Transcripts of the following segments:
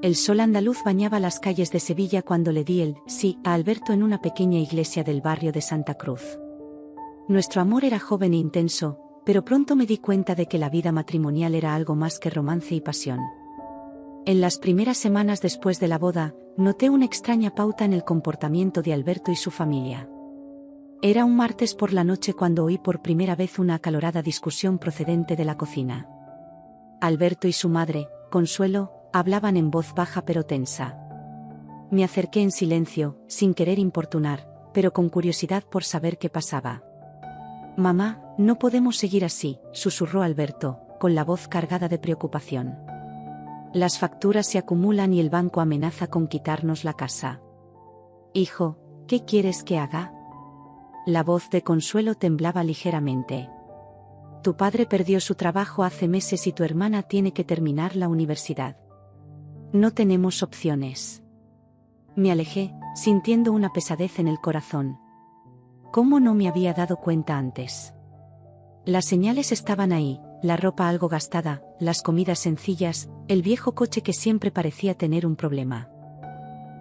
El sol andaluz bañaba las calles de Sevilla cuando le di el sí a Alberto en una pequeña iglesia del barrio de Santa Cruz. Nuestro amor era joven e intenso, pero pronto me di cuenta de que la vida matrimonial era algo más que romance y pasión. En las primeras semanas después de la boda, noté una extraña pauta en el comportamiento de Alberto y su familia. Era un martes por la noche cuando oí por primera vez una acalorada discusión procedente de la cocina. Alberto y su madre, Consuelo, hablaban en voz baja pero tensa. Me acerqué en silencio, sin querer importunar, pero con curiosidad por saber qué pasaba. «Mamá, no podemos seguir así», susurró Alberto, con la voz cargada de preocupación. «Las facturas se acumulan y el banco amenaza con quitarnos la casa». «Hijo, ¿qué quieres que haga?». La voz de Consuelo temblaba ligeramente. «Tu padre perdió su trabajo hace meses y tu hermana tiene que terminar la universidad. No tenemos opciones». Me alejé, sintiendo una pesadez en el corazón. ¿Cómo no me había dado cuenta antes? Las señales estaban ahí, la ropa algo gastada, las comidas sencillas, el viejo coche que siempre parecía tener un problema.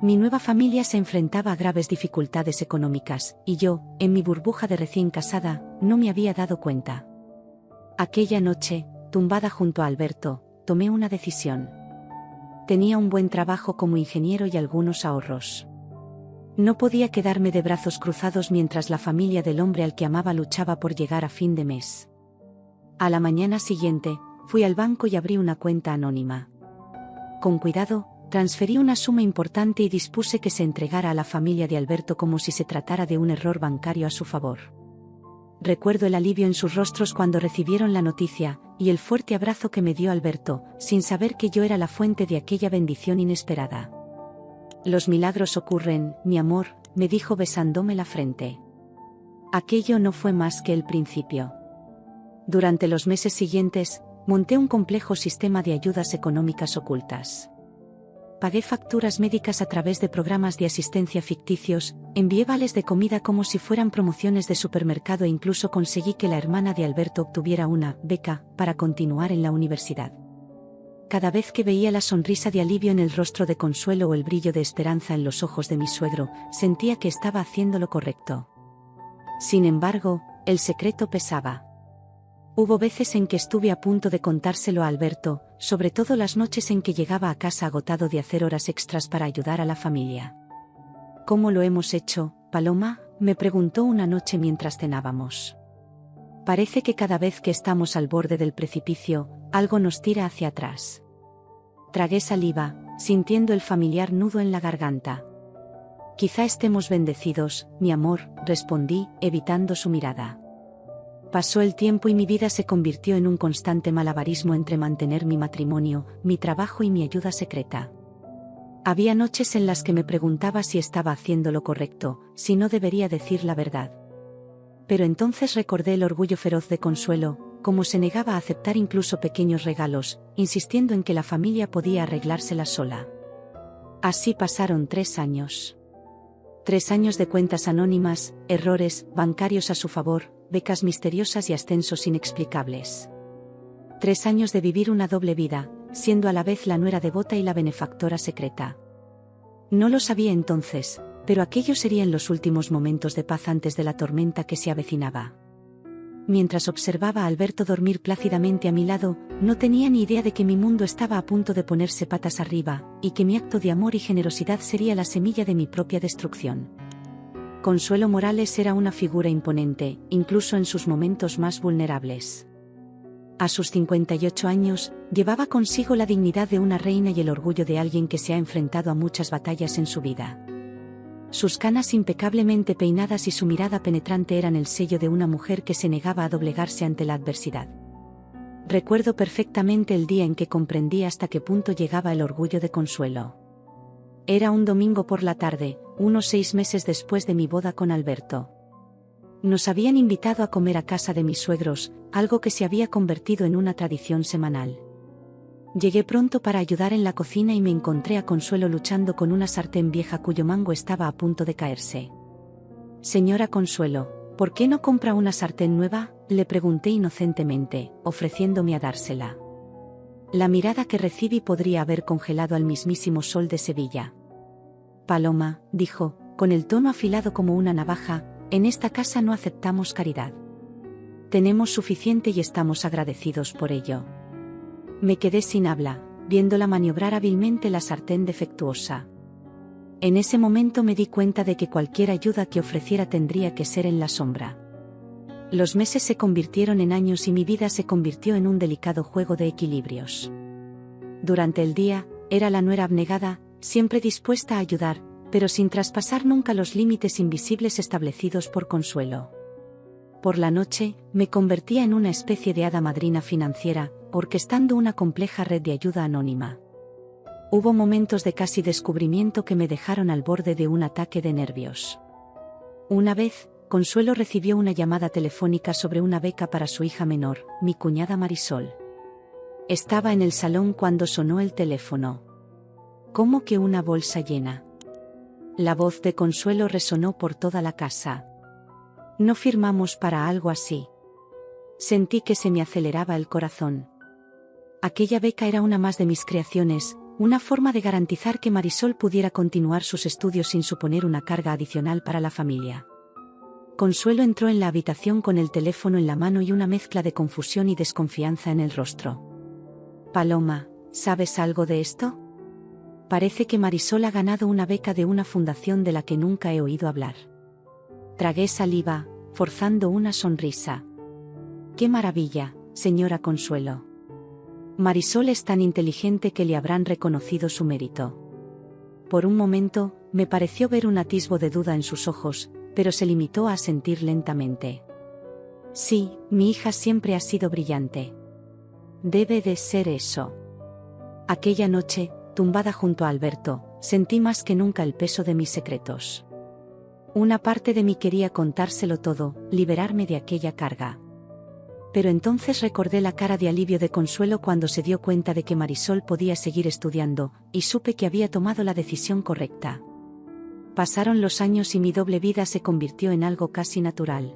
Mi nueva familia se enfrentaba a graves dificultades económicas, y yo, en mi burbuja de recién casada, no me había dado cuenta. Aquella noche, tumbada junto a Alberto, tomé una decisión. Tenía un buen trabajo como ingeniero y algunos ahorros. No podía quedarme de brazos cruzados mientras la familia del hombre al que amaba luchaba por llegar a fin de mes. A la mañana siguiente, fui al banco y abrí una cuenta anónima. Con cuidado, transferí una suma importante y dispuse que se entregara a la familia de Alberto como si se tratara de un error bancario a su favor. Recuerdo el alivio en sus rostros cuando recibieron la noticia, y el fuerte abrazo que me dio Alberto, sin saber que yo era la fuente de aquella bendición inesperada. «Los milagros ocurren, mi amor», me dijo besándome la frente. Aquello no fue más que el principio. Durante los meses siguientes, monté un complejo sistema de ayudas económicas ocultas. Pagué facturas médicas a través de programas de asistencia ficticios, envié vales de comida como si fueran promociones de supermercado e incluso conseguí que la hermana de Alberto obtuviera una beca para continuar en la universidad. Cada vez que veía la sonrisa de alivio en el rostro de Consuelo o el brillo de esperanza en los ojos de mi suegro, sentía que estaba haciendo lo correcto. Sin embargo, el secreto pesaba. Hubo veces en que estuve a punto de contárselo a Alberto, sobre todo las noches en que llegaba a casa agotado de hacer horas extras para ayudar a la familia. «¿Cómo lo hemos hecho, Paloma?», me preguntó una noche mientras cenábamos. «Parece que cada vez que estamos al borde del precipicio, algo nos tira hacia atrás». Tragué saliva, sintiendo el familiar nudo en la garganta. «Quizá estemos bendecidos, mi amor», respondí, evitando su mirada. Pasó el tiempo y mi vida se convirtió en un constante malabarismo entre mantener mi matrimonio, mi trabajo y mi ayuda secreta. Había noches en las que me preguntaba si estaba haciendo lo correcto, si no debería decir la verdad. Pero entonces recordé el orgullo feroz de Consuelo, cómo se negaba a aceptar incluso pequeños regalos, insistiendo en que la familia podía arreglársela sola. Así pasaron 3 años. 3 años de cuentas anónimas, errores bancarios a su favor, becas misteriosas y ascensos inexplicables. 3 años de vivir una doble vida, siendo a la vez la nuera devota y la benefactora secreta. No lo sabía entonces, pero aquellos serían los últimos momentos de paz antes de la tormenta que se avecinaba. Mientras observaba a Alberto dormir plácidamente a mi lado, no tenía ni idea de que mi mundo estaba a punto de ponerse patas arriba, y que mi acto de amor y generosidad sería la semilla de mi propia destrucción. Consuelo Morales era una figura imponente, incluso en sus momentos más vulnerables. A sus 58 años, llevaba consigo la dignidad de una reina y el orgullo de alguien que se ha enfrentado a muchas batallas en su vida. Sus canas impecablemente peinadas y su mirada penetrante eran el sello de una mujer que se negaba a doblegarse ante la adversidad. Recuerdo perfectamente el día en que comprendí hasta qué punto llegaba el orgullo de Consuelo. Era un domingo por la tarde, unos 6 meses después de mi boda con Alberto. Nos habían invitado a comer a casa de mis suegros, algo que se había convertido en una tradición semanal. Llegué pronto para ayudar en la cocina y me encontré a Consuelo luchando con una sartén vieja cuyo mango estaba a punto de caerse. «Señora Consuelo, ¿por qué no compra una sartén nueva?», le pregunté inocentemente, ofreciéndome a dársela. La mirada que recibí podría haber congelado al mismísimo sol de Sevilla. Paloma, dijo, con el tono afilado como una navaja, en esta casa no aceptamos caridad. Tenemos suficiente y estamos agradecidos por ello. Me quedé sin habla, viéndola maniobrar hábilmente la sartén defectuosa. En ese momento me di cuenta de que cualquier ayuda que ofreciera tendría que ser en la sombra. Los meses se convirtieron en años y mi vida se convirtió en un delicado juego de equilibrios. Durante el día, era la nuera abnegada, siempre dispuesta a ayudar, pero sin traspasar nunca los límites invisibles establecidos por Consuelo. Por la noche, me convertía en una especie de hada madrina financiera, orquestando una compleja red de ayuda anónima. Hubo momentos de casi descubrimiento que me dejaron al borde de un ataque de nervios. Una vez, Consuelo recibió una llamada telefónica sobre una beca para su hija menor, mi cuñada Marisol. Estaba en el salón cuando sonó el teléfono. ¿Cómo que una bolsa llena? La voz de Consuelo resonó por toda la casa. No firmamos para algo así. Sentí que se me aceleraba el corazón. Aquella beca era una más de mis creaciones, una forma de garantizar que Marisol pudiera continuar sus estudios sin suponer una carga adicional para la familia. Consuelo entró en la habitación con el teléfono en la mano y una mezcla de confusión y desconfianza en el rostro. Paloma, ¿sabes algo de esto? Parece que Marisol ha ganado una beca de una fundación de la que nunca he oído hablar. Tragué saliva, forzando una sonrisa. ¡Qué maravilla, señora Consuelo! Marisol es tan inteligente que le habrán reconocido su mérito. Por un momento, me pareció ver un atisbo de duda en sus ojos, pero se limitó a asentir lentamente. Sí, mi hija siempre ha sido brillante. Debe de ser eso. Aquella noche, tumbada junto a Alberto, sentí más que nunca el peso de mis secretos. Una parte de mí quería contárselo todo, liberarme de aquella carga. Pero entonces recordé la cara de alivio de Consuelo cuando se dio cuenta de que Marisol podía seguir estudiando, y supe que había tomado la decisión correcta. Pasaron los años y mi doble vida se convirtió en algo casi natural.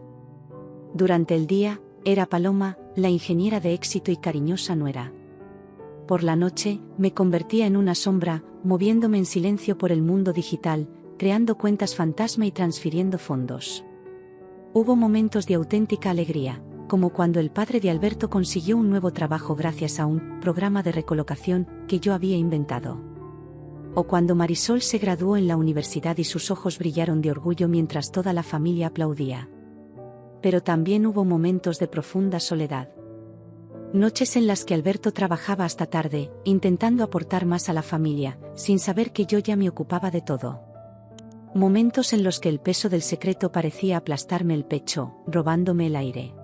Durante el día, era Paloma, la ingeniera de éxito y cariñosa nuera. Por la noche, me convertía en una sombra, moviéndome en silencio por el mundo digital, creando cuentas fantasma y transfiriendo fondos. Hubo momentos de auténtica alegría, como cuando el padre de Alberto consiguió un nuevo trabajo gracias a un programa de recolocación que yo había inventado. O cuando Marisol se graduó en la universidad y sus ojos brillaron de orgullo mientras toda la familia aplaudía. Pero también hubo momentos de profunda soledad. Noches en las que Alberto trabajaba hasta tarde, intentando aportar más a la familia, sin saber que yo ya me ocupaba de todo. Momentos en los que el peso del secreto parecía aplastarme el pecho, robándome el aire.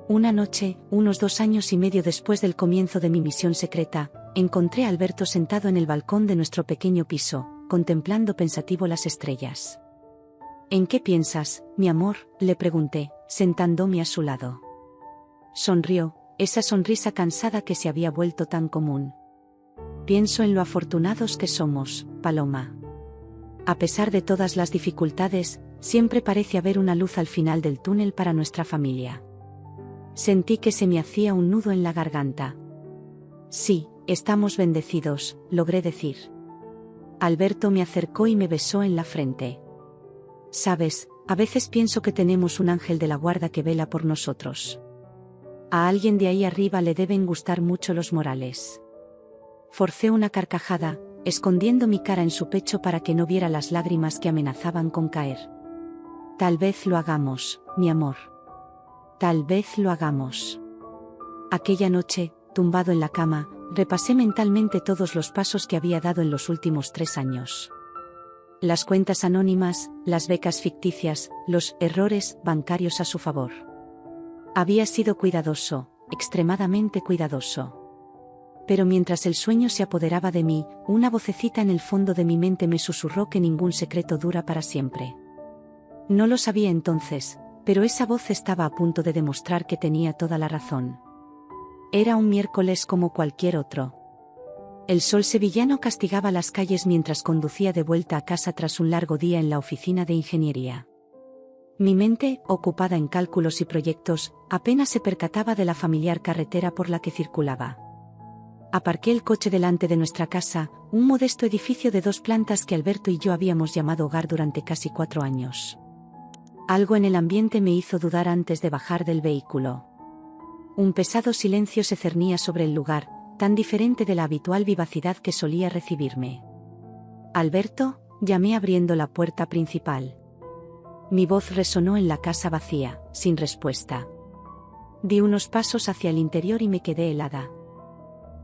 Una noche, unos 2 años y medio después del comienzo de mi misión secreta, encontré a Alberto sentado en el balcón de nuestro pequeño piso, contemplando pensativo las estrellas. ¿En qué piensas, mi amor?, le pregunté, sentándome a su lado. Sonrió, esa sonrisa cansada que se había vuelto tan común. Pienso en lo afortunados que somos, Paloma. A pesar de todas las dificultades, siempre parece haber una luz al final del túnel para nuestra familia. Sentí que se me hacía un nudo en la garganta. Sí, estamos bendecidos, logré decir. Alberto me acercó y me besó en la frente. Sabes, a veces pienso que tenemos un ángel de la guarda que vela por nosotros. A alguien de ahí arriba le deben gustar mucho los Morales. Forcé una carcajada, escondiendo mi cara en su pecho para que no viera las lágrimas que amenazaban con caer. Tal vez lo hagamos, mi amor. Tal vez lo hagamos. Aquella noche, tumbado en la cama, repasé mentalmente todos los pasos que había dado en los últimos 3 años. Las cuentas anónimas, las becas ficticias, los errores bancarios a su favor. Había sido cuidadoso, extremadamente cuidadoso. Pero mientras el sueño se apoderaba de mí, una vocecita en el fondo de mi mente me susurró que ningún secreto dura para siempre. No lo sabía entonces, pero esa voz estaba a punto de demostrar que tenía toda la razón. Era un miércoles como cualquier otro. El sol sevillano castigaba las calles mientras conducía de vuelta a casa tras un largo día en la oficina de ingeniería. Mi mente, ocupada en cálculos y proyectos, apenas se percataba de la familiar carretera por la que circulaba. Aparqué el coche delante de nuestra casa, un modesto edificio de 2 plantas que Alberto y yo habíamos llamado hogar durante casi 4 años. Algo en el ambiente me hizo dudar antes de bajar del vehículo. Un pesado silencio se cernía sobre el lugar, tan diferente de la habitual vivacidad que solía recibirme. «Alberto», llamé abriendo la puerta principal. Mi voz resonó en la casa vacía, sin respuesta. Di unos pasos hacia el interior y me quedé helada.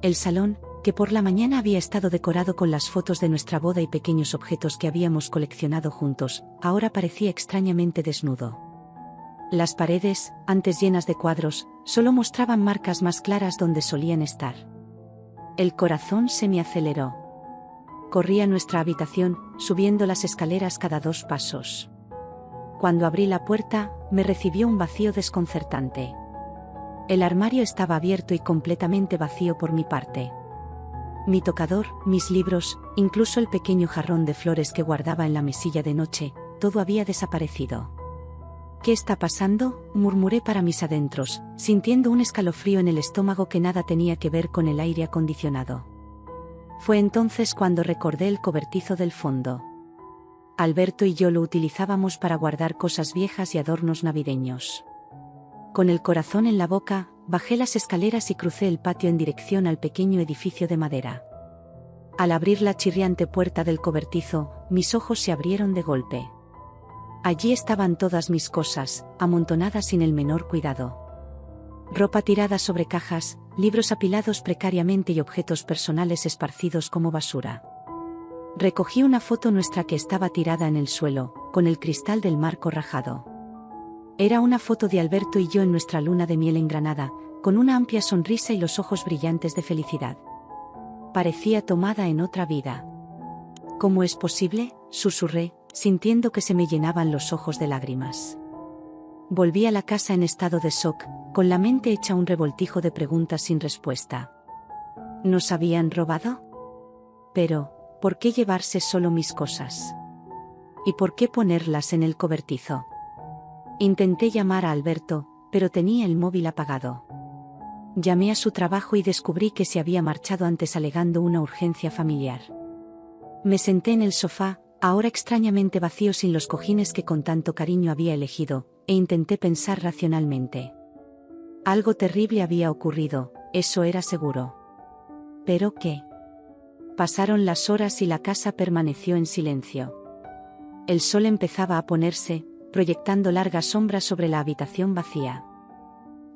El salón, que por la mañana había estado decorado con las fotos de nuestra boda y pequeños objetos que habíamos coleccionado juntos, ahora parecía extrañamente desnudo. Las paredes, antes llenas de cuadros, solo mostraban marcas más claras donde solían estar. El corazón se me aceleró. Corrí a nuestra habitación, subiendo las escaleras cada 2 pasos. Cuando abrí la puerta, me recibió un vacío desconcertante. El armario estaba abierto y completamente vacío por mi parte. Mi tocador, mis libros, incluso el pequeño jarrón de flores que guardaba en la mesilla de noche, todo había desaparecido. «¿Qué está pasando?», murmuré para mis adentros, sintiendo un escalofrío en el estómago que nada tenía que ver con el aire acondicionado. Fue entonces cuando recordé el cobertizo del fondo. Alberto y yo lo utilizábamos para guardar cosas viejas y adornos navideños. Con el corazón en la boca, bajé las escaleras y crucé el patio en dirección al pequeño edificio de madera. Al abrir la chirriante puerta del cobertizo, mis ojos se abrieron de golpe. Allí estaban todas mis cosas, amontonadas sin el menor cuidado. Ropa tirada sobre cajas, libros apilados precariamente y objetos personales esparcidos como basura. Recogí una foto nuestra que estaba tirada en el suelo, con el cristal del marco rajado. Era una foto de Alberto y yo en nuestra luna de miel en Granada, con una amplia sonrisa y los ojos brillantes de felicidad. Parecía tomada en otra vida. «¿Cómo es posible?», susurré, sintiendo que se me llenaban los ojos de lágrimas. Volví a la casa en estado de shock, con la mente hecha un revoltijo de preguntas sin respuesta. ¿Nos habían robado? Pero, ¿por qué llevarse solo mis cosas? ¿Y por qué ponerlas en el cobertizo? Intenté llamar a Alberto, pero tenía el móvil apagado. Llamé a su trabajo y descubrí que se había marchado antes alegando una urgencia familiar. Me senté en el sofá, ahora extrañamente vacío sin los cojines que con tanto cariño había elegido, e intenté pensar racionalmente. Algo terrible había ocurrido, eso era seguro. ¿Pero qué? Pasaron las horas y la casa permaneció en silencio. El sol empezaba a ponerse, proyectando largas sombras sobre la habitación vacía.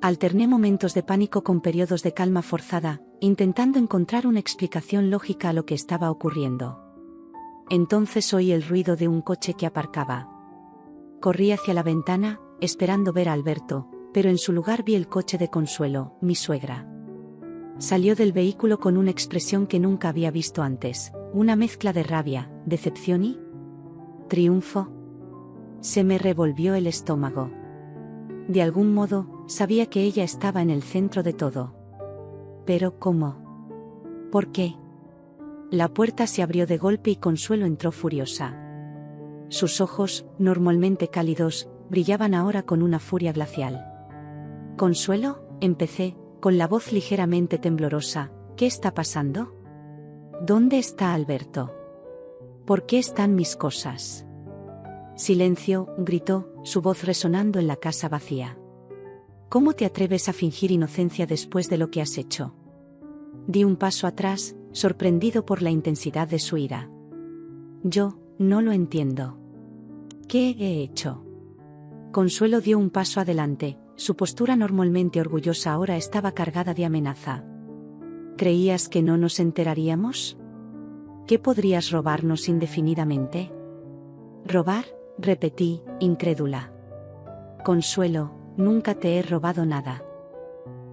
Alterné momentos de pánico con periodos de calma forzada, intentando encontrar una explicación lógica a lo que estaba ocurriendo. Entonces oí el ruido de un coche que aparcaba. Corrí hacia la ventana, esperando ver a Alberto, pero en su lugar vi el coche de Consuelo, mi suegra. Salió del vehículo con una expresión que nunca había visto antes, una mezcla de rabia, decepción y triunfo. Se me revolvió el estómago. De algún modo, sabía que ella estaba en el centro de todo. ¿Pero cómo? ¿Por qué? La puerta se abrió de golpe y Consuelo entró furiosa. Sus ojos, normalmente cálidos, brillaban ahora con una furia glacial. «Consuelo», empecé, con la voz ligeramente temblorosa, «¿qué está pasando? ¿Dónde está Alberto? ¿Por qué están mis cosas?» «Silencio», gritó, su voz resonando en la casa vacía. «¿Cómo te atreves a fingir inocencia después de lo que has hecho?» Di un paso atrás, sorprendido por la intensidad de su ira. «Yo, no lo entiendo. ¿Qué he hecho?» Consuelo dio un paso adelante, su postura normalmente orgullosa ahora estaba cargada de amenaza. «¿Creías que no nos enteraríamos? ¿Qué podrías robarnos indefinidamente?» «¿Robar?», repetí, incrédula. «Consuelo, nunca te he robado nada.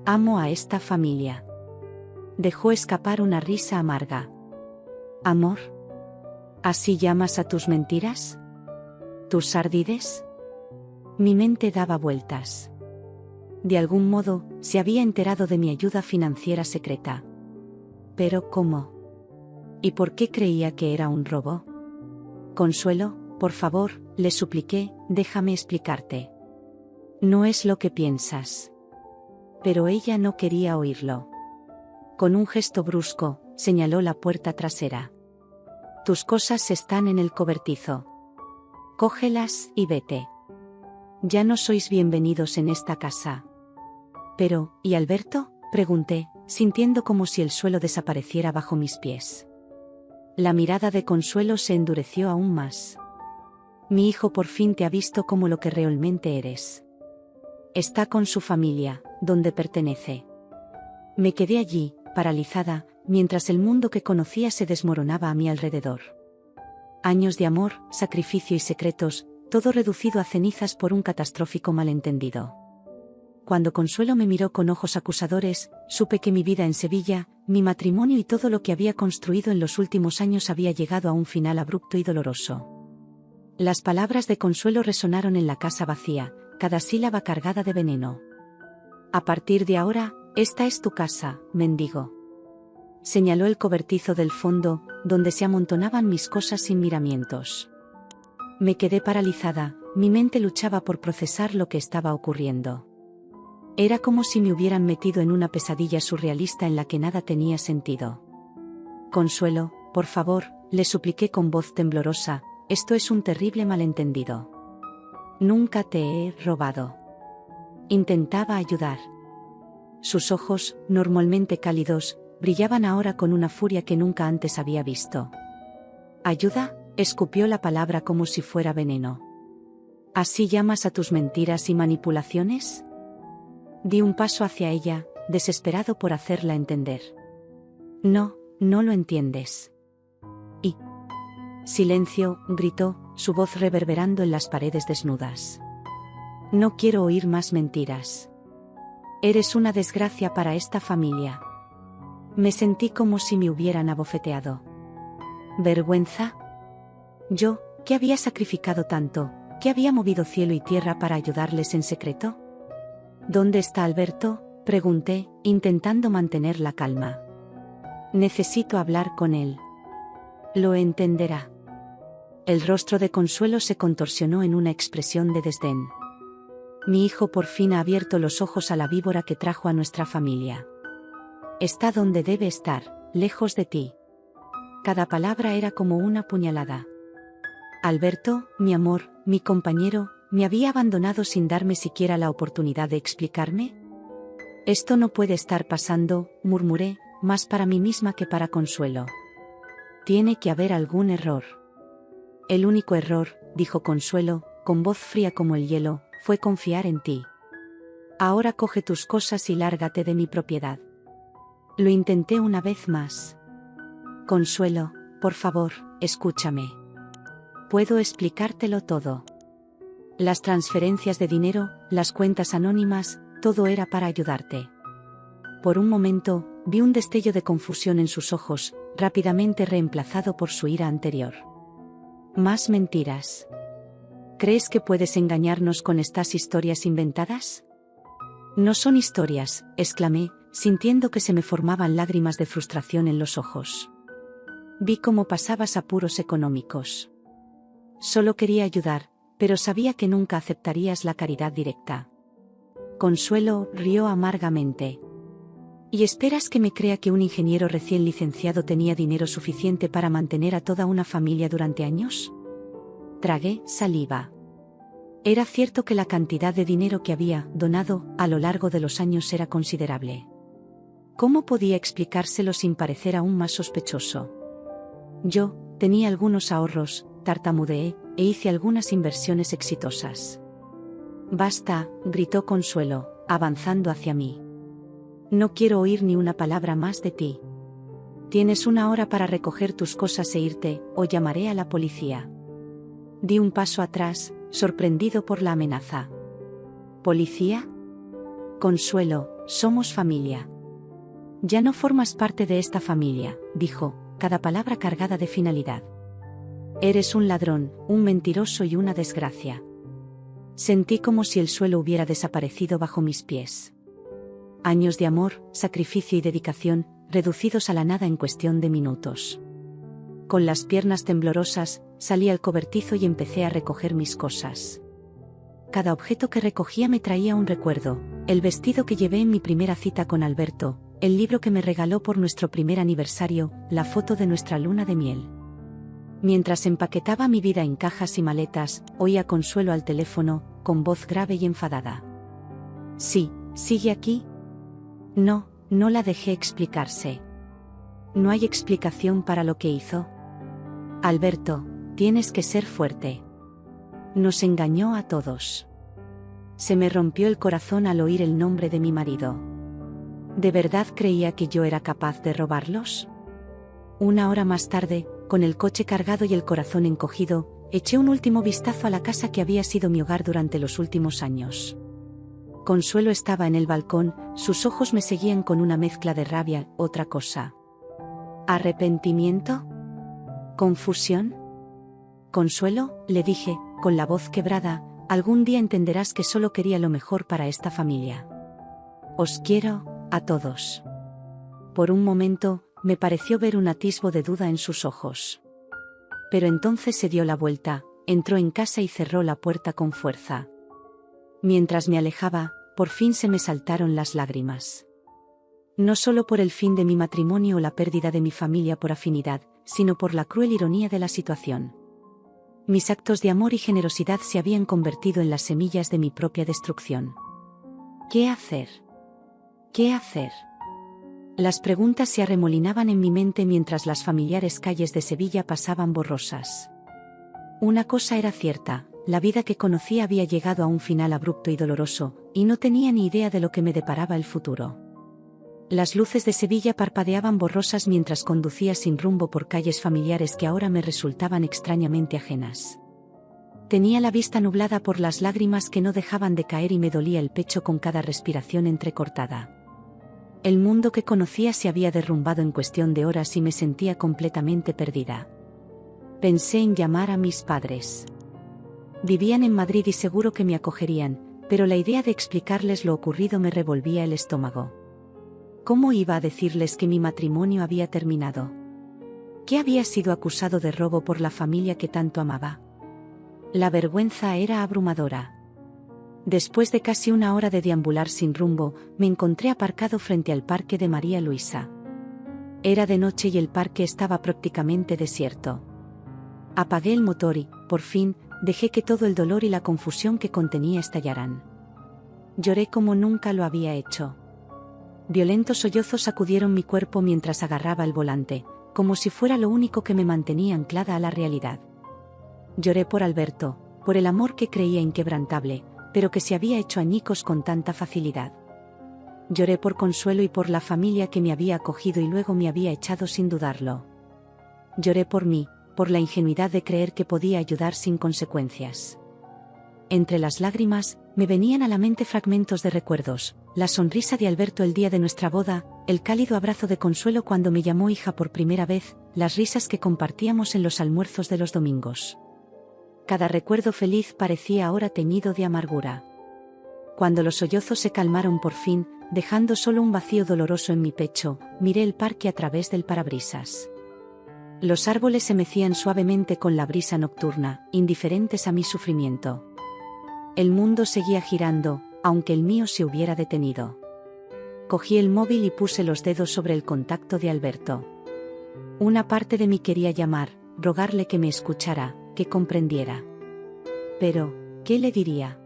Amo a esta familia». Dejó escapar una risa amarga. «¿Amor? ¿Así llamas a tus mentiras? ¿Tus ardides?» Mi mente daba vueltas. De algún modo, se había enterado de mi ayuda financiera secreta. ¿Pero cómo? ¿Y por qué creía que era un robo? «Consuelo, por favor», le supliqué, «déjame explicarte. No es lo que piensas». Pero ella no quería oírlo. Con un gesto brusco, señaló la puerta trasera. Tus cosas están en el cobertizo. Cógelas y vete. Ya no sois bienvenidos en esta casa. Pero, ¿y Alberto?, pregunté, sintiendo como si el suelo desapareciera bajo mis pies. La mirada de Consuelo se endureció aún más. Mi hijo por fin te ha visto como lo que realmente eres. Está con su familia, donde pertenece. Me quedé allí, paralizada, mientras el mundo que conocía se desmoronaba a mi alrededor. Años de amor, sacrificio y secretos, todo reducido a cenizas por un catastrófico malentendido. Cuando Consuelo me miró con ojos acusadores, supe que mi vida en Sevilla, mi matrimonio y todo lo que había construido en los últimos años había llegado a un final abrupto y doloroso. Las palabras de Consuelo resonaron en la casa vacía, cada sílaba cargada de veneno. A partir de ahora, esta es tu casa, mendigo. Señaló el cobertizo del fondo, donde se amontonaban mis cosas sin miramientos. Me quedé paralizada, mi mente luchaba por procesar lo que estaba ocurriendo. Era como si me hubieran metido en una pesadilla surrealista en la que nada tenía sentido. Consuelo, por favor, le supliqué con voz temblorosa, esto es un terrible malentendido. Nunca te he robado. Intentaba ayudar. Sus ojos, normalmente cálidos, brillaban ahora con una furia que nunca antes había visto. ¿Ayuda?, escupió la palabra como si fuera veneno. ¿Así llamas a tus mentiras y manipulaciones? Di un paso hacia ella, desesperado por hacerla entender. No, no lo entiendes. Y... Silencio, gritó, su voz reverberando en las paredes desnudas. No quiero oír más mentiras. Eres una desgracia para esta familia. Me sentí como si me hubieran abofeteado. ¿Vergüenza? Yo, que había sacrificado tanto, que había movido cielo y tierra para ayudarles en secreto. ¿Dónde está Alberto?, pregunté, intentando mantener la calma. Necesito hablar con él. Lo entenderá. El rostro de Consuelo se contorsionó en una expresión de desdén. Mi hijo por fin ha abierto los ojos a la víbora que trajo a nuestra familia. Está donde debe estar, lejos de ti. Cada palabra era como una puñalada. Alberto, mi amor, mi compañero, ¿me había abandonado sin darme siquiera la oportunidad de explicarme? Esto no puede estar pasando, murmuré, más para mí misma que para Consuelo. Tiene que haber algún error. El único error, dijo Consuelo, con voz fría como el hielo, fue confiar en ti. Ahora coge tus cosas y lárgate de mi propiedad. Lo intenté una vez más. Consuelo, por favor, escúchame. Puedo explicártelo todo. Las transferencias de dinero, las cuentas anónimas, todo era para ayudarte. Por un momento, vi un destello de confusión en sus ojos, rápidamente reemplazado por su ira anterior. Más mentiras. ¿Crees que puedes engañarnos con estas historias inventadas? No son historias, exclamé, sintiendo que se me formaban lágrimas de frustración en los ojos. Vi cómo pasabas apuros económicos. Solo quería ayudar, pero sabía que nunca aceptarías la caridad directa. Consuelo rió amargamente. ¿Y esperas que me crea que un ingeniero recién licenciado tenía dinero suficiente para mantener a toda una familia durante años? Tragué saliva. Era cierto que la cantidad de dinero que había donado a lo largo de los años era considerable. ¿Cómo podía explicárselo sin parecer aún más sospechoso? Yo tenía algunos ahorros, tartamudeé, e hice algunas inversiones exitosas. Basta, gritó Consuelo, avanzando hacia mí. No quiero oír ni una palabra más de ti. Tienes 1 hora para recoger tus cosas e irte, o llamaré a la policía. Di un paso atrás, sorprendido por la amenaza. ¿Policía? Consuelo, somos familia. Ya no formas parte de esta familia, dijo, cada palabra cargada de finalidad. Eres un ladrón, un mentiroso y una desgracia. Sentí como si el suelo hubiera desaparecido bajo mis pies. Años de amor, sacrificio y dedicación, reducidos a la nada en cuestión de minutos. Con las piernas temblorosas, salí al cobertizo y empecé a recoger mis cosas. Cada objeto que recogía me traía un recuerdo, el vestido que llevé en mi primera cita con Alberto, el libro que me regaló por nuestro primer aniversario, la foto de nuestra luna de miel. Mientras empaquetaba mi vida en cajas y maletas, oía a Consuelo al teléfono, con voz grave y enfadada. Sí, ¿sigue aquí? No, no la dejé explicarse. ¿No hay explicación para lo que hizo? Alberto, tienes que ser fuerte. Nos engañó a todos. Se me rompió el corazón al oír el nombre de mi marido. ¿De verdad creía que yo era capaz de robarlos? Una hora más tarde, con el coche cargado y el corazón encogido, eché un último vistazo a la casa que había sido mi hogar durante los últimos años. Consuelo estaba en el balcón, sus ojos me seguían con una mezcla de rabia, otra cosa. ¿Arrepentimiento? ¿Confusión? Consuelo, le dije, con la voz quebrada, algún día entenderás que solo quería lo mejor para esta familia. Os quiero, a todos. Por un momento, me pareció ver un atisbo de duda en sus ojos. Pero entonces se dio la vuelta, entró en casa y cerró la puerta con fuerza. Mientras me alejaba, por fin se me saltaron las lágrimas. No solo por el fin de mi matrimonio o la pérdida de mi familia por afinidad, sino por la cruel ironía de la situación. Mis actos de amor y generosidad se habían convertido en las semillas de mi propia destrucción. ¿Qué hacer? ¿Qué hacer? Las preguntas se arremolinaban en mi mente mientras las familiares calles de Sevilla pasaban borrosas. Una cosa era cierta, la vida que conocía había llegado a un final abrupto y doloroso, y no tenía ni idea de lo que me deparaba el futuro. Las luces de Sevilla parpadeaban borrosas mientras conducía sin rumbo por calles familiares que ahora me resultaban extrañamente ajenas. Tenía la vista nublada por las lágrimas que no dejaban de caer y me dolía el pecho con cada respiración entrecortada. El mundo que conocía se había derrumbado en cuestión de horas y me sentía completamente perdida. Pensé en llamar a mis padres. Vivían en Madrid y seguro que me acogerían, pero la idea de explicarles lo ocurrido me revolvía el estómago. ¿Cómo iba a decirles que mi matrimonio había terminado? ¿Que había sido acusado de robo por la familia que tanto amaba? La vergüenza era abrumadora. Después de casi una hora de deambular sin rumbo, me encontré aparcado frente al parque de María Luisa. Era de noche y el parque estaba prácticamente desierto. Apagué el motor y, por fin, dejé que todo el dolor y la confusión que contenía estallaran. Lloré como nunca lo había hecho. Violentos sollozos sacudieron mi cuerpo mientras agarraba el volante, como si fuera lo único que me mantenía anclada a la realidad. Lloré por Alberto, por el amor que creía inquebrantable, pero que se había hecho añicos con tanta facilidad. Lloré por Consuelo y por la familia que me había acogido y luego me había echado sin dudarlo. Lloré por mí, por la ingenuidad de creer que podía ayudar sin consecuencias. Entre las lágrimas, me venían a la mente fragmentos de recuerdos, la sonrisa de Alberto el día de nuestra boda, el cálido abrazo de Consuelo cuando me llamó hija por primera vez, las risas que compartíamos en los almuerzos de los domingos. Cada recuerdo feliz parecía ahora teñido de amargura. Cuando los sollozos se calmaron por fin, dejando solo un vacío doloroso en mi pecho, miré el parque a través del parabrisas. Los árboles se mecían suavemente con la brisa nocturna, indiferentes a mi sufrimiento. El mundo seguía girando, aunque el mío se hubiera detenido. Cogí el móvil y puse los dedos sobre el contacto de Alberto. Una parte de mí quería llamar, rogarle que me escuchara, que comprendiera. Pero, ¿qué le diría?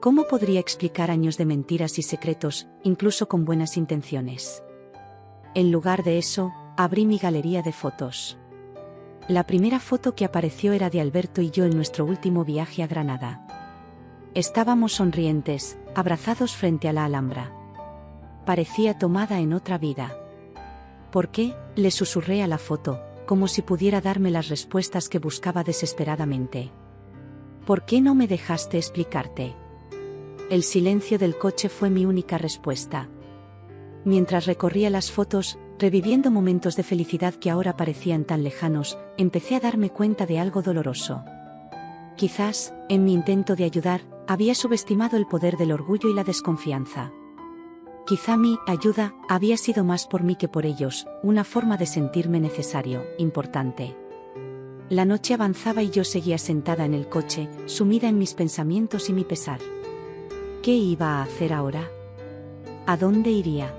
¿Cómo podría explicar años de mentiras y secretos, incluso con buenas intenciones? En lugar de eso, abrí mi galería de fotos. La primera foto que apareció era de Alberto y yo en nuestro último viaje a Granada. Estábamos sonrientes, abrazados frente a la Alhambra. Parecía tomada en otra vida. ¿Por qué?, le susurré a la foto, como si pudiera darme las respuestas que buscaba desesperadamente. ¿Por qué no me dejaste explicarte? El silencio del coche fue mi única respuesta. Mientras recorría las fotos, reviviendo momentos de felicidad que ahora parecían tan lejanos, empecé a darme cuenta de algo doloroso. Quizás, en mi intento de ayudar, había subestimado el poder del orgullo y la desconfianza. Quizá mi ayuda había sido más por mí que por ellos, una forma de sentirme necesario, importante. La noche avanzaba y yo seguía sentada en el coche, sumida en mis pensamientos y mi pesar. ¿Qué iba a hacer ahora? ¿A dónde iría?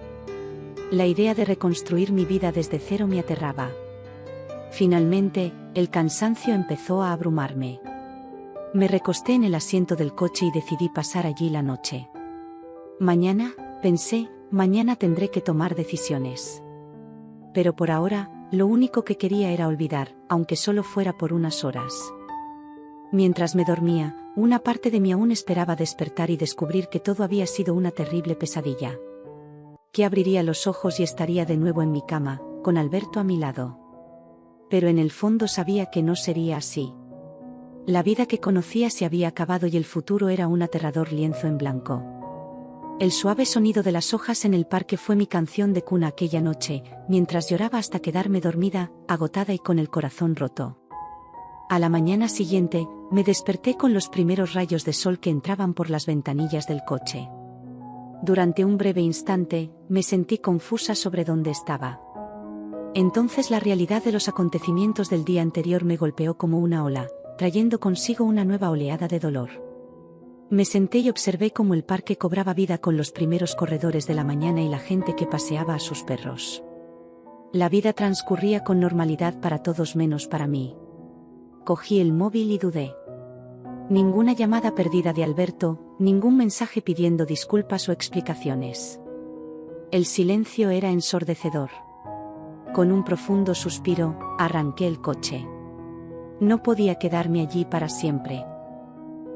La idea de reconstruir mi vida desde cero me aterraba. Finalmente, el cansancio empezó a abrumarme. Me recosté en el asiento del coche y decidí pasar allí la noche. Mañana, pensé, mañana tendré que tomar decisiones. Pero por ahora, lo único que quería era olvidar, aunque solo fuera por unas horas. Mientras me dormía, una parte de mí aún esperaba despertar y descubrir que todo había sido una terrible pesadilla. Que abriría los ojos y estaría de nuevo en mi cama, con Alberto a mi lado. Pero en el fondo sabía que no sería así. La vida que conocía se había acabado y el futuro era un aterrador lienzo en blanco. El suave sonido de las hojas en el parque fue mi canción de cuna aquella noche, mientras lloraba hasta quedarme dormida, agotada y con el corazón roto. A la mañana siguiente, me desperté con los primeros rayos de sol que entraban por las ventanillas del coche. Durante un breve instante, me sentí confusa sobre dónde estaba. Entonces la realidad de los acontecimientos del día anterior me golpeó como una ola, trayendo consigo una nueva oleada de dolor. Me senté y observé cómo el parque cobraba vida con los primeros corredores de la mañana y la gente que paseaba a sus perros. La vida transcurría con normalidad para todos menos para mí. Cogí el móvil y dudé. Ninguna llamada perdida de Alberto, ningún mensaje pidiendo disculpas o explicaciones. El silencio era ensordecedor. Con un profundo suspiro, arranqué el coche. No podía quedarme allí para siempre.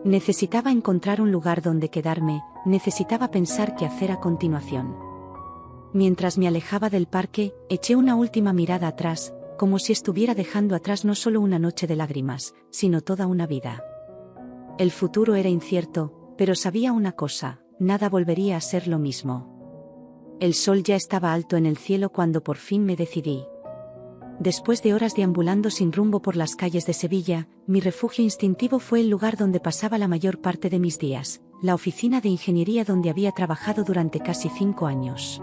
Necesitaba encontrar un lugar donde quedarme, necesitaba pensar qué hacer a continuación. Mientras me alejaba del parque, eché una última mirada atrás, como si estuviera dejando atrás no solo una noche de lágrimas, sino toda una vida. El futuro era incierto, pero sabía una cosa, nada volvería a ser lo mismo. El sol ya estaba alto en el cielo cuando por fin me decidí. Después de horas deambulando sin rumbo por las calles de Sevilla, mi refugio instintivo fue el lugar donde pasaba la mayor parte de mis días, la oficina de ingeniería donde había trabajado durante casi 5 años.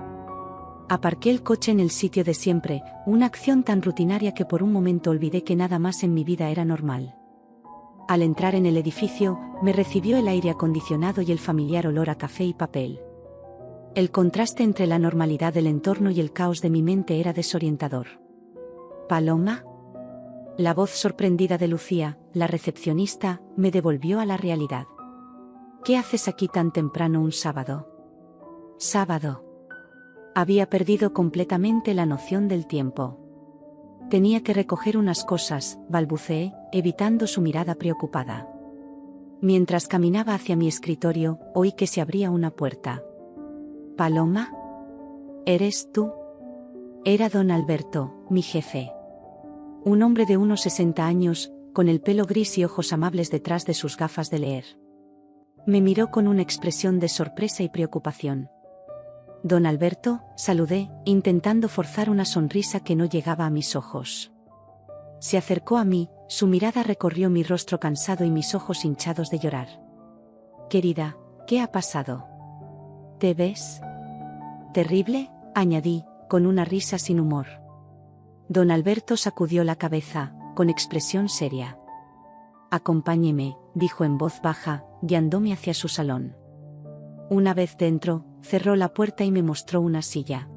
Aparqué el coche en el sitio de siempre, una acción tan rutinaria que por un momento olvidé que nada más en mi vida era normal. Al entrar en el edificio, me recibió el aire acondicionado y el familiar olor a café y papel. El contraste entre la normalidad del entorno y el caos de mi mente era desorientador. ¿Paloma? La voz sorprendida de Lucía, la recepcionista, me devolvió a la realidad. ¿Qué haces aquí tan temprano un sábado? Sábado. Había perdido completamente la noción del tiempo. Tenía que recoger unas cosas, balbuceé, evitando su mirada preocupada. Mientras caminaba hacia mi escritorio, oí que se abría una puerta. ¿Paloma? ¿Eres tú? Era don Alberto, mi jefe. Un hombre de unos 60 años, con el pelo gris y ojos amables detrás de sus gafas de leer. Me miró con una expresión de sorpresa y preocupación. Don Alberto, saludé, intentando forzar una sonrisa que no llegaba a mis ojos. Se acercó a mí, su mirada recorrió mi rostro cansado y mis ojos hinchados de llorar. Querida, ¿qué ha pasado? ¿Te ves? ¿Terrible?, añadí, con una risa sin humor. Don Alberto sacudió la cabeza, con expresión seria. Acompáñeme, dijo en voz baja, guiándome hacia su salón. Una vez dentro, cerró la puerta y me mostró una silla.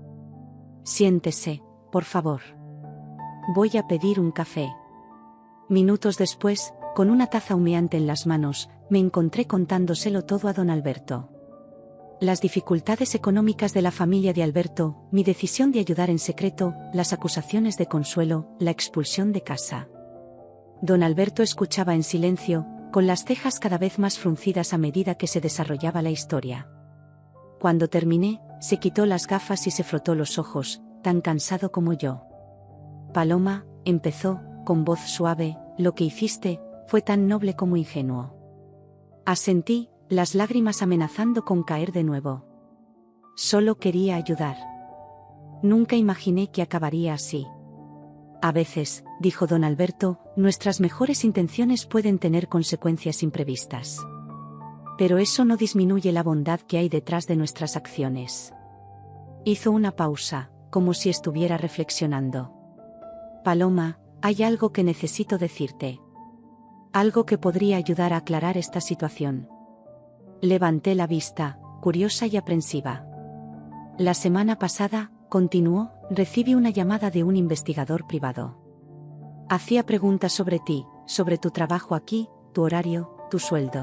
Siéntese, por favor. Voy a pedir un café. Minutos después, con una taza humeante en las manos, me encontré contándoselo todo a don Alberto. Las dificultades económicas de la familia de Alberto, mi decisión de ayudar en secreto, las acusaciones de Consuelo, la expulsión de casa. Don Alberto escuchaba en silencio, con las cejas cada vez más fruncidas a medida que se desarrollaba la historia. Cuando terminé, se quitó las gafas y se frotó los ojos, tan cansado como yo. Paloma, empezó, con voz suave, lo que hiciste, fue tan noble como ingenuo. Asentí, las lágrimas amenazando con caer de nuevo. Solo quería ayudar. Nunca imaginé que acabaría así. A veces, dijo don Alberto, nuestras mejores intenciones pueden tener consecuencias imprevistas. Pero eso no disminuye la bondad que hay detrás de nuestras acciones. Hizo una pausa, como si estuviera reflexionando. Paloma, hay algo que necesito decirte. Algo que podría ayudar a aclarar esta situación. Levanté la vista, curiosa y aprensiva. La semana pasada, continuó, recibí una llamada de un investigador privado. Hacía preguntas sobre ti, sobre tu trabajo aquí, tu horario, tu sueldo.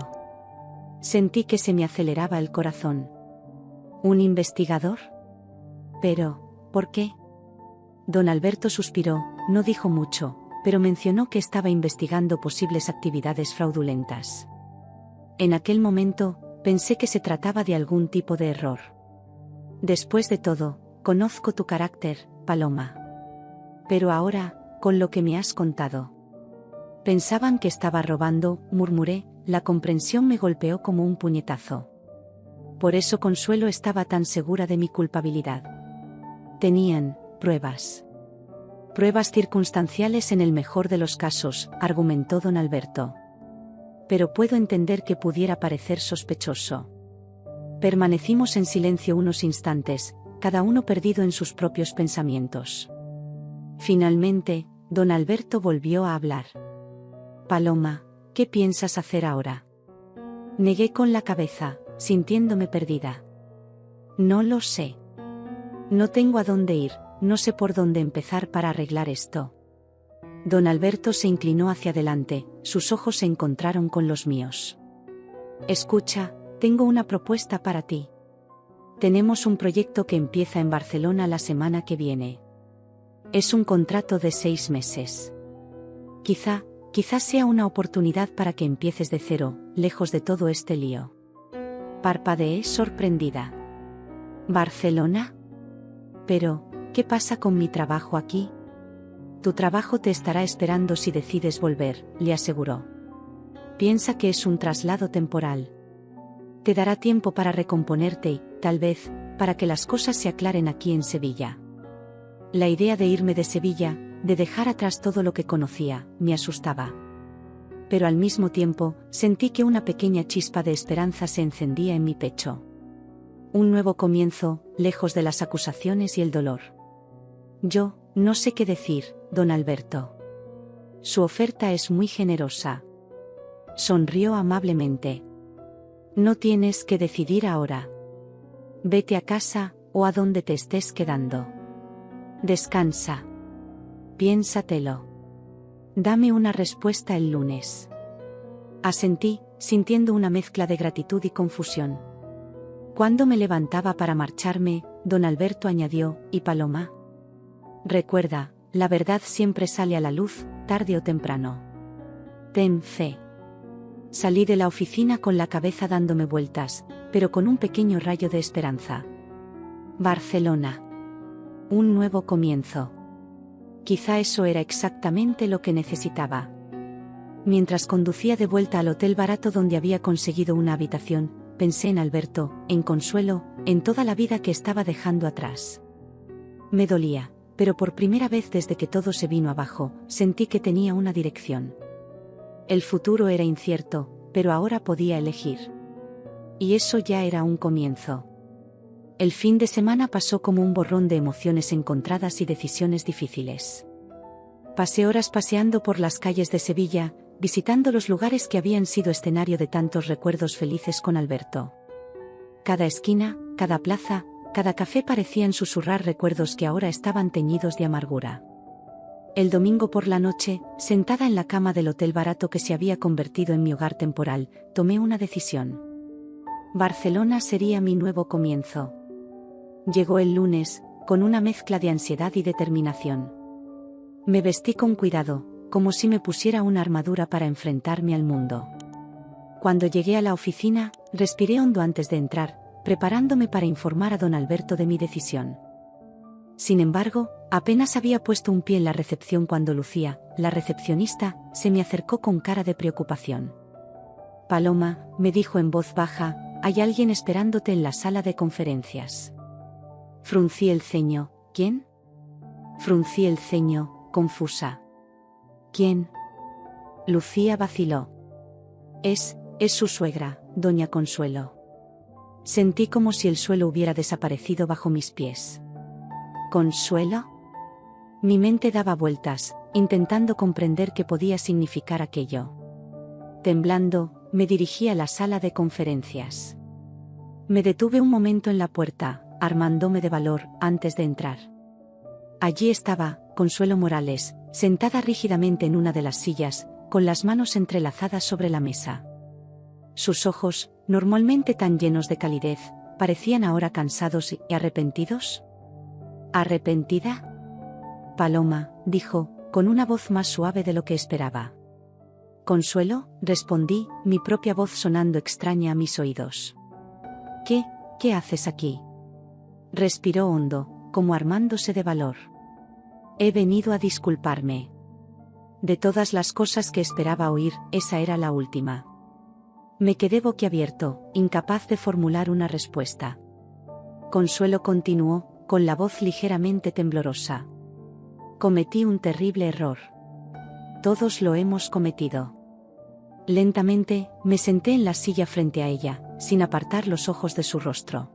Sentí que se me aceleraba el corazón. ¿Un investigador? Pero, ¿por qué? Don Alberto suspiró, no dijo mucho, pero mencionó que estaba investigando posibles actividades fraudulentas. En aquel momento, pensé que se trataba de algún tipo de error. Después de todo, conozco tu carácter, Paloma. Pero ahora, con lo que me has contado. Pensaban que estaba robando, murmuré, la comprensión me golpeó como un puñetazo. Por eso Consuelo estaba tan segura de mi culpabilidad. Tenían pruebas. Pruebas circunstanciales en el mejor de los casos, argumentó don Alberto. Pero puedo entender que pudiera parecer sospechoso. Permanecimos en silencio unos instantes, cada uno perdido en sus propios pensamientos. Finalmente, don Alberto volvió a hablar. Paloma, ¿qué piensas hacer ahora? Negué con la cabeza, sintiéndome perdida. No lo sé. No tengo a dónde ir, no sé por dónde empezar para arreglar esto. Don Alberto se inclinó hacia adelante, sus ojos se encontraron con los míos. Escucha, tengo una propuesta para ti. Tenemos un proyecto que empieza en Barcelona la semana que viene. Es un contrato de 6 meses. Quizás sea una oportunidad para que empieces de cero, lejos de todo este lío. Parpadeé sorprendida. ¿Barcelona? Pero, ¿qué pasa con mi trabajo aquí? Tu trabajo te estará esperando si decides volver, le aseguró. Piensa que es un traslado temporal. Te dará tiempo para recomponerte y, tal vez, para que las cosas se aclaren aquí en Sevilla. La idea de irme de Sevilla, de dejar atrás todo lo que conocía, me asustaba. Pero al mismo tiempo, sentí que una pequeña chispa de esperanza se encendía en mi pecho. Un nuevo comienzo, lejos de las acusaciones y el dolor. Yo, no sé qué decir, don Alberto. Su oferta es muy generosa. Sonrió amablemente. No tienes que decidir ahora. Vete a casa, o a donde te estés quedando. Descansa. Piénsatelo. Dame una respuesta el lunes. Asentí, sintiendo una mezcla de gratitud y confusión. Cuando me levantaba para marcharme, don Alberto añadió, ¿y Paloma? Recuerda, la verdad siempre sale a la luz, tarde o temprano. Ten fe. Salí de la oficina con la cabeza dándome vueltas, pero con un pequeño rayo de esperanza. Barcelona. Un nuevo comienzo. Quizá eso era exactamente lo que necesitaba. Mientras conducía de vuelta al hotel barato donde había conseguido una habitación, pensé en Alberto, en Consuelo, en toda la vida que estaba dejando atrás. Me dolía, pero por primera vez desde que todo se vino abajo, sentí que tenía una dirección. El futuro era incierto, pero ahora podía elegir. Y eso ya era un comienzo. El fin de semana pasó como un borrón de emociones encontradas y decisiones difíciles. Pasé horas paseando por las calles de Sevilla, visitando los lugares que habían sido escenario de tantos recuerdos felices con Alberto. Cada esquina, cada plaza, cada café parecían susurrar recuerdos que ahora estaban teñidos de amargura. El domingo por la noche, sentada en la cama del hotel barato que se había convertido en mi hogar temporal, tomé una decisión. Barcelona sería mi nuevo comienzo. Llegó el lunes, con una mezcla de ansiedad y determinación. Me vestí con cuidado, como si me pusiera una armadura para enfrentarme al mundo. Cuando llegué a la oficina, respiré hondo antes de entrar, preparándome para informar a don Alberto de mi decisión. Sin embargo, apenas había puesto un pie en la recepción cuando Lucía, la recepcionista, se me acercó con cara de preocupación. Paloma, me dijo en voz baja, hay alguien esperándote en la sala de conferencias. Fruncí el ceño, ¿quién? Fruncí el ceño, confusa. ¿Quién? Lucía vaciló. Es su suegra, doña Consuelo. Sentí como si el suelo hubiera desaparecido bajo mis pies. ¿Consuelo? Mi mente daba vueltas, intentando comprender qué podía significar aquello. Temblando, me dirigí a la sala de conferencias. Me detuve un momento en la puerta, armándome de valor antes de entrar. Allí estaba, Consuelo Morales, sentada rígidamente en una de las sillas, con las manos entrelazadas sobre la mesa. Sus ojos, normalmente tan llenos de calidez, parecían ahora cansados y arrepentidos. ¿Arrepentida? Paloma, dijo, con una voz más suave de lo que esperaba. Consuelo, respondí, mi propia voz sonando extraña a mis oídos. ¿Qué haces aquí? Respiró hondo, como armándose de valor. He venido a disculparme. De todas las cosas que esperaba oír, esa era la última. Me quedé boquiabierto, incapaz de formular una respuesta. Consuelo continuó, con la voz ligeramente temblorosa. Cometí un terrible error. Todos lo hemos cometido. Lentamente, me senté en la silla frente a ella, sin apartar los ojos de su rostro.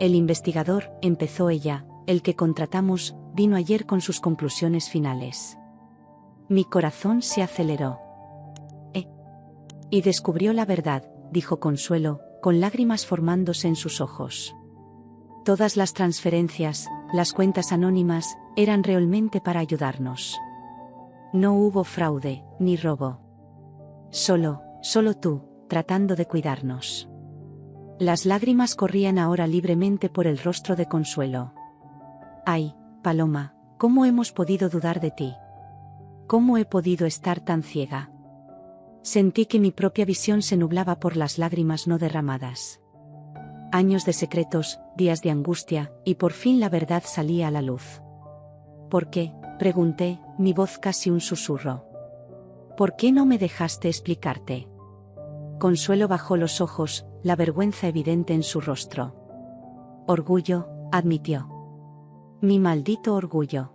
El investigador, empezó ella, el que contratamos, vino ayer con sus conclusiones finales. Mi corazón se aceleró. Y descubrió la verdad, dijo Consuelo, con lágrimas formándose en sus ojos. Todas las transferencias, las cuentas anónimas, eran realmente para ayudarnos. No hubo fraude, ni robo. Solo tú, tratando de cuidarnos. Las lágrimas corrían ahora libremente por el rostro de Consuelo. Ay, Paloma, ¿cómo hemos podido dudar de ti? ¿Cómo he podido estar tan ciega? Sentí que mi propia visión se nublaba por las lágrimas no derramadas. Años de secretos, días de angustia, y por fin la verdad salía a la luz. ¿Por qué?, pregunté, mi voz casi un susurro. ¿Por qué no me dejaste explicarte? Consuelo bajó los ojos, la vergüenza evidente en su rostro. Orgullo, admitió. Mi maldito orgullo.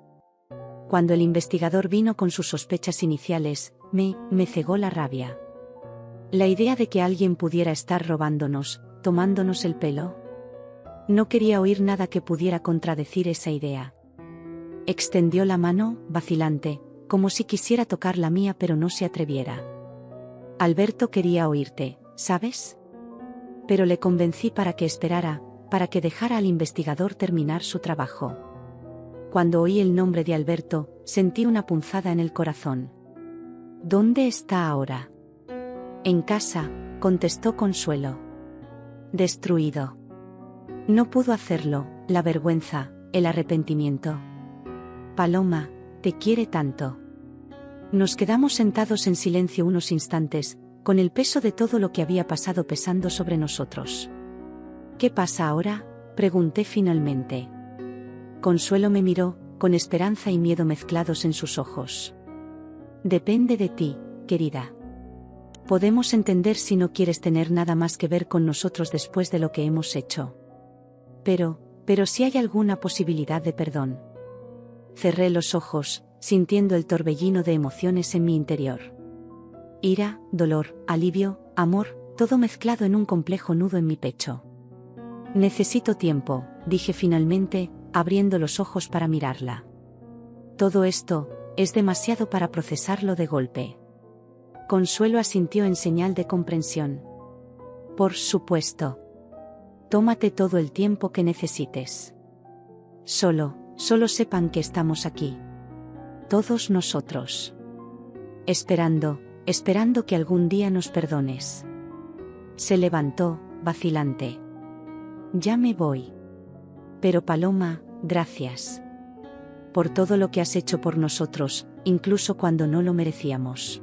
Cuando el investigador vino con sus sospechas iniciales, me cegó la rabia. La idea de que alguien pudiera estar robándonos, tomándonos el pelo. No quería oír nada que pudiera contradecir esa idea. Extendió la mano, vacilante, como si quisiera tocar la mía pero no se atreviera. Alberto quería oírte, ¿sabes? Pero le convencí para que esperara, para que dejara al investigador terminar su trabajo. Cuando oí el nombre de Alberto, sentí una punzada en el corazón. ¿Dónde está ahora? En casa, contestó Consuelo. Destruido. No pudo hacerlo, la vergüenza, el arrepentimiento. Paloma, te quiere tanto. Nos quedamos sentados en silencio unos instantes, con el peso de todo lo que había pasado pesando sobre nosotros. ¿Qué pasa ahora?, pregunté finalmente. Consuelo me miró, con esperanza y miedo mezclados en sus ojos. Depende de ti, querida. Podemos entender si no quieres tener nada más que ver con nosotros después de lo que hemos hecho. Pero si hay alguna posibilidad de perdón. Cerré los ojos, sintiendo el torbellino de emociones en mi interior. Ira, dolor, alivio, amor, todo mezclado en un complejo nudo en mi pecho. Necesito tiempo, dije finalmente, abriendo los ojos para mirarla. Todo esto es demasiado para procesarlo de golpe. Consuelo asintió en señal de comprensión. Por supuesto. Tómate todo el tiempo que necesites. Solo sepan que estamos aquí. Todos nosotros. Esperando que algún día nos perdones. Se levantó, vacilante. Ya me voy. Pero Paloma, gracias. Por todo lo que has hecho por nosotros, incluso cuando no lo merecíamos.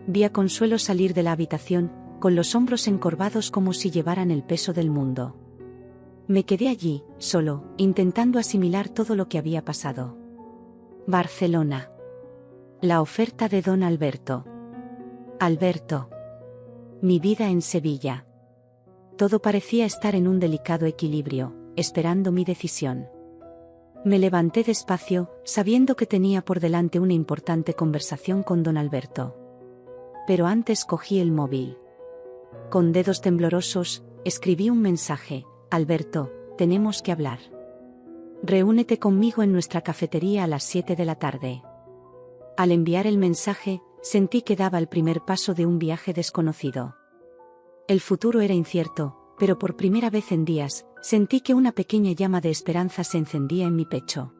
Vi a Consuelo salir de la habitación, con los hombros encorvados como si llevaran el peso del mundo. Me quedé allí, solo, intentando asimilar todo lo que había pasado. Barcelona. La oferta de don Alberto. Alberto. Mi vida en Sevilla. Todo parecía estar en un delicado equilibrio, esperando mi decisión. Me levanté despacio, sabiendo que tenía por delante una importante conversación con don Alberto. Pero antes cogí el móvil. Con dedos temblorosos, escribí un mensaje: Alberto, tenemos que hablar. Reúnete conmigo en nuestra cafetería a las 7 de la tarde. Al enviar el mensaje, sentí que daba el primer paso de un viaje desconocido. El futuro era incierto, pero por primera vez en días, sentí que una pequeña llama de esperanza se encendía en mi pecho.